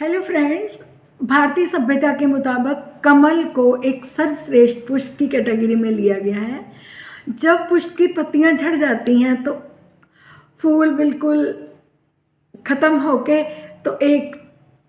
Hello friends, भारतीय सभ्यता के मुताबिक कमल को एक सर्वश्रेष्ठ पुष्प की कैटेगरी में लिया गया है। जब पुष्प की पत्तियां झड़ जाती हैं तो फूल बिल्कुल ख़त्म होके तो एक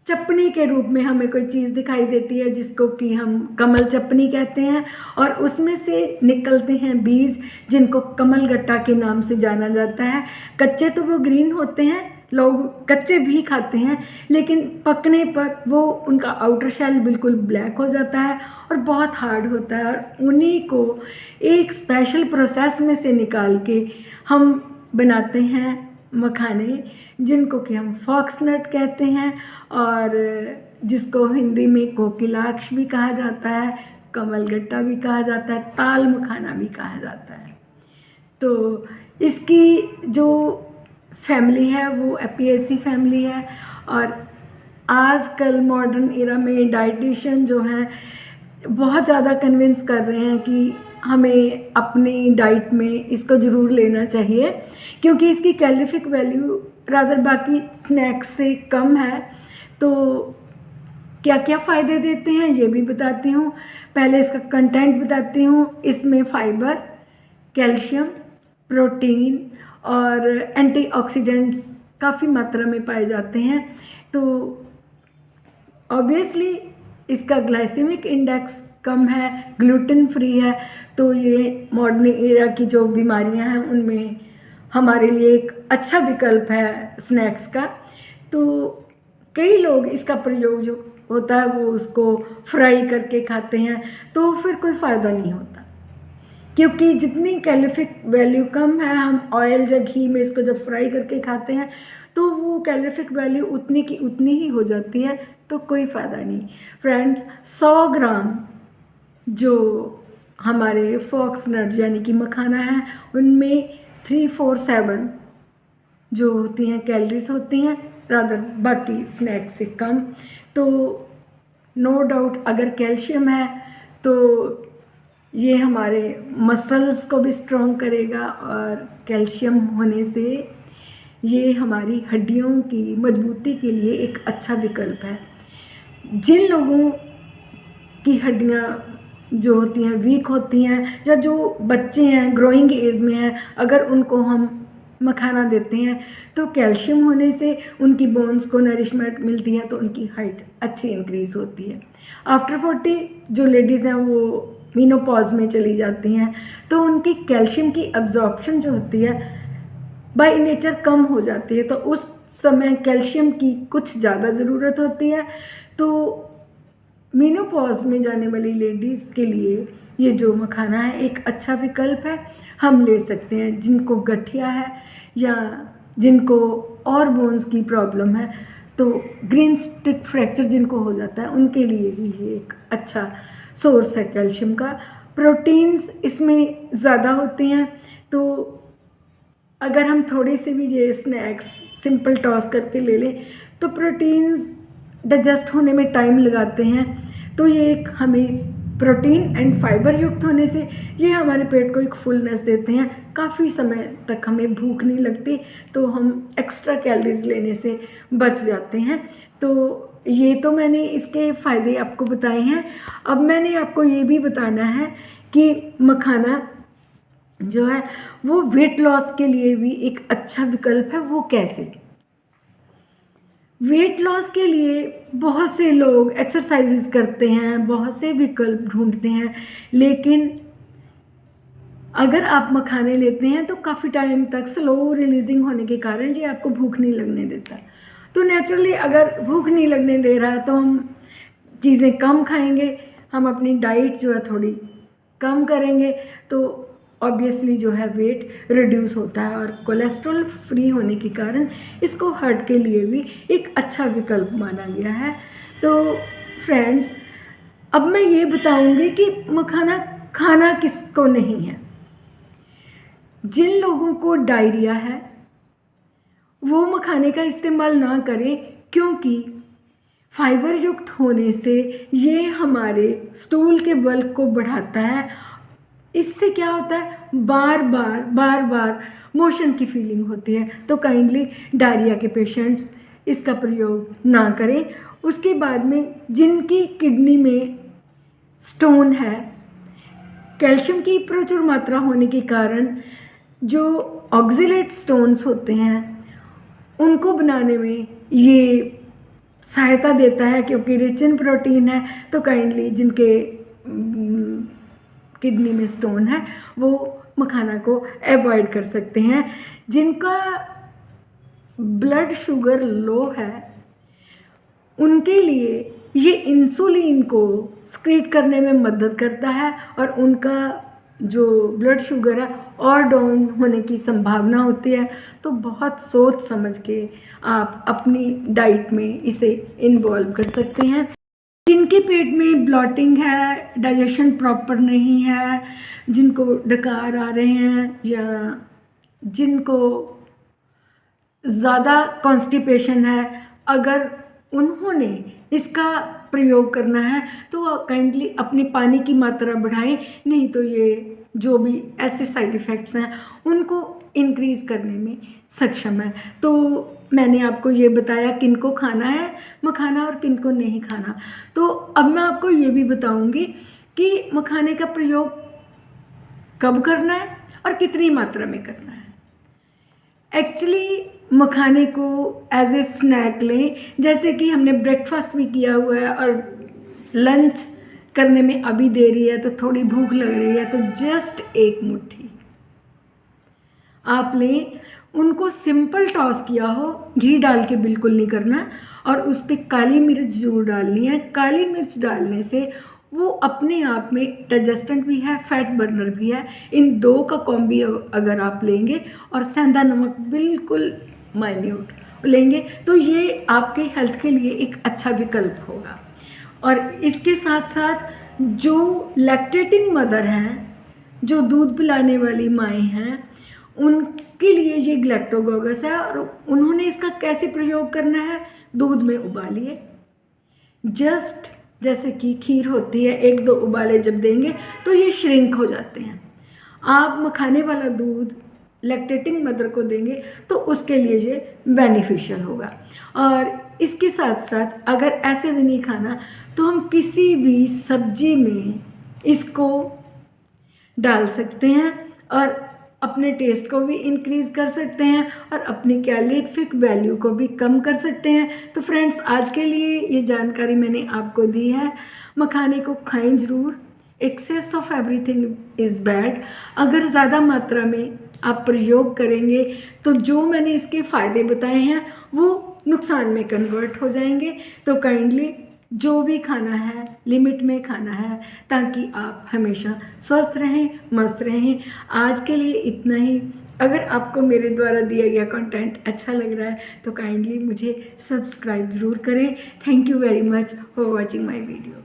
चपनी के रूप में हमें कोई चीज़ दिखाई देती है जिसको कि हम कमल चपनी कहते हैं, और उसमें से निकलते हैं बीज जिनको कमल गट्टा के नाम से जाना जाता है। कच्चे तो वो ग्रीन होते हैं, लोग कच्चे भी खाते हैं, लेकिन पकने पर वो उनका आउटर शेल बिल्कुल ब्लैक हो जाता है और बहुत हार्ड होता है, और उन्हीं को एक स्पेशल प्रोसेस में से निकाल के हम बनाते हैं मखाने, जिनको कि हम फॉक्सनट कहते हैं और जिसको हिंदी में कोकिलाक्ष भी कहा जाता है, कमलगट्टा भी कहा जाता है, ताल मखाना भी कहा जाता है। तो इसकी जो फैमिली है वो एपिएसी फैमिली है, और आजकल मॉडर्न एरा में डाइटिशियन जो हैं बहुत ज़्यादा कन्विंस कर रहे हैं कि हमें अपनी डाइट में इसको ज़रूर लेना चाहिए, क्योंकि इसकी कैलोरीफिक वैल्यू रादर बाकी स्नैक्स से कम है। तो क्या क्या फ़ायदे देते हैं ये भी बताती हूँ। पहले इसका कंटेंट बताती हूँ। इसमें फाइबर, कैल्शियम, प्रोटीन और एंटीऑक्सीडेंट्स काफ़ी मात्रा में पाए जाते हैं। तो ऑब्वियसली इसका ग्लाइसेमिक इंडेक्स कम है, ग्लूटेन फ्री है, तो ये मॉडर्न एरा की जो बीमारियां हैं उनमें हमारे लिए एक अच्छा विकल्प है स्नैक्स का। तो कई लोग इसका प्रयोग जो होता है वो उसको फ्राई करके खाते हैं, तो फिर कोई फ़ायदा नहीं होता, क्योंकि जितनी कैलोरीफिक वैल्यू कम है, हम ऑयल या घी में इसको जब फ्राई करके खाते हैं तो वो कैलोरीफिक वैल्यू उतनी की उतनी ही हो जाती है, तो कोई फ़ायदा नहीं। फ्रेंड्स, 100 ग्राम जो हमारे फॉक्सनट यानी कि मखाना है उनमें 347 जो होती हैं कैलोरीज होती हैं, रादर बाकी स्नैक्स से कम। तो नो डाउट अगर कैल्शियम है तो ये हमारे मसल्स को भी स्ट्रॉन्ग करेगा, और कैल्शियम होने से ये हमारी हड्डियों की मजबूती के लिए एक अच्छा विकल्प है। जिन लोगों की हड्डियाँ जो होती हैं वीक होती हैं, या जो बच्चे हैं ग्रोइंग एज में हैं, अगर उनको हम मखाना देते हैं तो कैल्शियम होने से उनकी बोन्स को नरिशमेंट मिलती है, तो उनकी हाइट अच्छी इंक्रीज़ होती है। आफ्टर 40 जो लेडीज़ हैं वो मीनोपॉज में चली जाती हैं, तो उनकी कैल्शियम की अब्जॉर्प्शन जो होती है बाय नेचर कम हो जाती है, तो उस समय कैल्शियम की कुछ ज़्यादा ज़रूरत होती है। तो मीनोपॉज में जाने वाली लेडीज़ के लिए ये जो मखाना है एक अच्छा विकल्प है, हम ले सकते हैं। जिनको गठिया है या जिनको और बोन्स की प्रॉब्लम है, तो ग्रीन स्टिक फ्रैक्चर जिनको हो जाता है उनके लिए भी ये एक अच्छा सोर्स है कैल्शियम का। प्रोटीन्स इसमें ज़्यादा होते हैं, तो अगर हम थोड़ी सी भी ये स्नैक्स सिंपल टॉस करके ले लें तो प्रोटीन्स डाइजेस्ट होने में टाइम लगाते हैं, तो ये एक हमें प्रोटीन एंड फाइबर युक्त होने से ये हमारे पेट को एक फुलनेस देते हैं, काफ़ी समय तक हमें भूख नहीं लगती, तो हम एक्स्ट्रा कैलोरीज लेने से बच जाते हैं। तो ये तो मैंने इसके फ़ायदे आपको बताए हैं। अब मैंने आपको ये भी बताना है कि मखाना जो है वो वेट लॉस के लिए भी एक अच्छा विकल्प है। वो कैसे? वेट लॉस के लिए बहुत से लोग एक्सरसाइजेस करते हैं, बहुत से विकल्प ढूंढते हैं, लेकिन अगर आप मखाने लेते हैं तो काफ़ी टाइम तक स्लो रिलीजिंग होने के कारण ये आपको भूख नहीं लगने देता। तो नेचुरली अगर भूख नहीं लगने दे रहा तो हम चीज़ें कम खाएंगे, हम अपनी डाइट जो है थोड़ी कम करेंगे, तो ऑब्वियसली जो है वेट रिड्यूस होता है, और कोलेस्ट्रॉल फ्री होने के कारण इसको हार्ट के लिए भी एक अच्छा विकल्प माना गया है। तो फ्रेंड्स, अब मैं ये बताऊंगी कि मखाना खाना किसको नहीं है। जिन लोगों को डायरिया है वो मखाने का इस्तेमाल ना करें, क्योंकि फाइबर युक्त होने से ये हमारे स्टूल के बल्क को बढ़ाता है। इससे क्या होता है, बार बार मोशन की फीलिंग होती है, तो काइंडली डायरिया के पेशेंट्स इसका प्रयोग ना करें। उसके बाद में जिनकी किडनी में स्टोन है, कैल्शियम की प्रचुर मात्रा होने के कारण जो ऑक्जेलेट स्टोन्स होते हैं उनको बनाने में ये सहायता देता है, क्योंकि रिच इन प्रोटीन है। तो काइंडली जिनके किडनी में स्टोन है वो मखाना को अवॉइड कर सकते हैं। जिनका ब्लड शुगर लो है उनके लिए ये इंसुलिन को स्क्रीट करने में मदद करता है और उनका जो ब्लड शुगर है और डाउन होने की संभावना होती है। तो बहुत सोच समझ के आप अपनी डाइट में इसे इन्वॉल्व कर सकते हैं। जिनके पेट में ब्लॉटिंग है, डाइजेशन प्रॉपर नहीं है, जिनको डकार आ रहे हैं या जिनको ज़्यादा कॉन्स्टिपेशन है, अगर उन्होंने इसका प्रयोग करना है तो काइंडली अपनी पानी की मात्रा बढ़ाएं, नहीं तो ये जो भी ऐसे साइड इफ़ेक्ट्स हैं उनको इंक्रीज़ करने में सक्षम है। तो मैंने आपको ये बताया किनको खाना है मखाना और किनको नहीं खाना। तो अब मैं आपको ये भी बताऊंगी कि मखाने का प्रयोग कब करना है और कितनी मात्रा में करना है। एक्चुअली मखाने को एज ए स्नैक लें, जैसे कि हमने ब्रेकफास्ट भी किया हुआ है और लंच करने में अभी देरी है तो थोड़ी भूख लग रही है, तो जस्ट एक मुट्ठी आप लें, उनको सिंपल टॉस किया हो, घी डाल के बिल्कुल नहीं करना, और उस पर काली मिर्च जरूर डालनी है। काली मिर्च डालने से वो अपने आप में डाइजेस्टेंट भी है, फैट बर्नर भी है। इन दो का कॉम्बी अगर आप लेंगे और सेंधा नमक बिल्कुल माइन्यूट लेंगे तो ये आपके हेल्थ के लिए एक अच्छा विकल्प होगा। और इसके साथ साथ जो लैक्टेटिंग मदर हैं, जो दूध पिलाने वाली माएँ हैं, उनके लिए ये ग्लैक्टोगोगस है। और उन्होंने इसका कैसे प्रयोग करना है, दूध में उबालिए, जस्ट जैसे कि खीर होती है, एक दो उबाले जब देंगे तो ये श्रिंक हो जाते हैं। आप मखाने वाला दूध लैक्टेटिंग मदर को देंगे तो उसके लिए ये बेनिफिशियल होगा। और इसके साथ साथ अगर ऐसे भी नहीं खाना तो हम किसी भी सब्जी में इसको डाल सकते हैं और अपने टेस्ट को भी इंक्रीज़ कर सकते हैं और अपनी कैलोरीफिक वैल्यू को भी कम कर सकते हैं। तो फ्रेंड्स, आज के लिए ये जानकारी मैंने आपको दी है। मखाने को खाएं ज़रूर, excess of everything is bad. अगर ज़्यादा मात्रा में आप प्रयोग करेंगे तो जो मैंने इसके फ़ायदे बताए हैं वो नुकसान में कन्वर्ट हो जाएंगे। तो काइंडली जो भी खाना है लिमिट में खाना है, ताकि आप हमेशा स्वस्थ रहें, मस्त रहें। आज के लिए इतना ही। अगर आपको मेरे द्वारा दिया गया कंटेंट अच्छा लग रहा है तो काइंडली मुझे सब्सक्राइब ज़रूर करें। Thank you very much for watching my video.